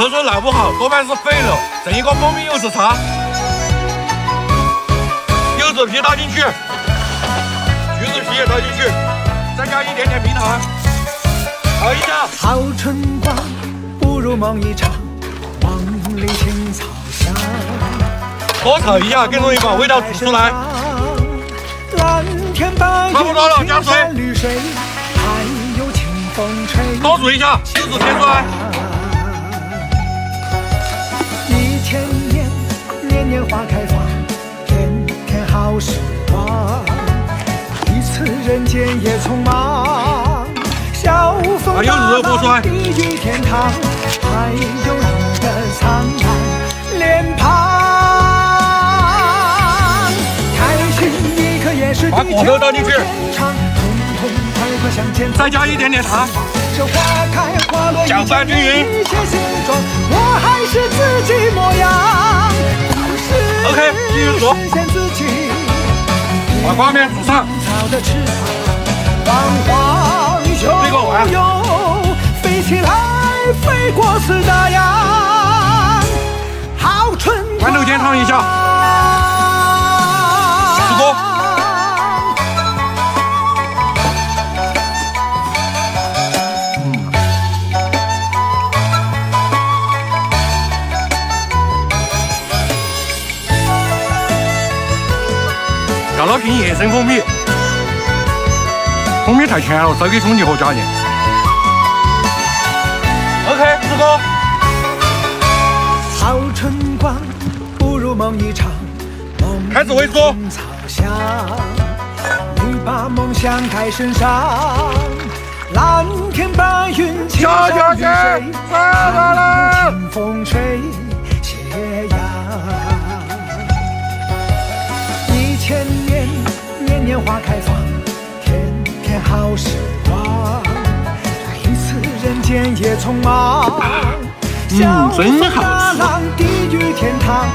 口水闹不好，多半是肥肉，剩一个蜂蜜油是差。柚子皮倒进去，橘子皮也倒进去，再加一点点蜜糖，炒一下。好春光，不如梦一场，梦里青草香。多炒一下，更容易把味道煮出来。蓝天白云，差不多了，加水。绿水，还有清风吹。多煮一下，柚子切出来。1000年，年年花开放，天天好时光。一次人间也匆忙，晓风大浪，地狱天堂，还有你的苍蓝脸庞。把果肉倒进去，再加一点点糖，搅拌均匀。OK， 继续煮，把挂面煮上。这个碗，飞起来，飞过四大洋。好春光，豌豆煎烫一下，吃锅。加了瓶野生蜂蜜，蜂蜜太甜了，烧给兄弟伙加进。OK， 吃锅。好春光，不如梦一场。开始煨煮。草香，你把梦想带身上。蓝天白云，青山绿水，清风吹，斜阳。1000年，年年花开放，天天好时光。一次人间也匆忙，真好吃。地狱天堂。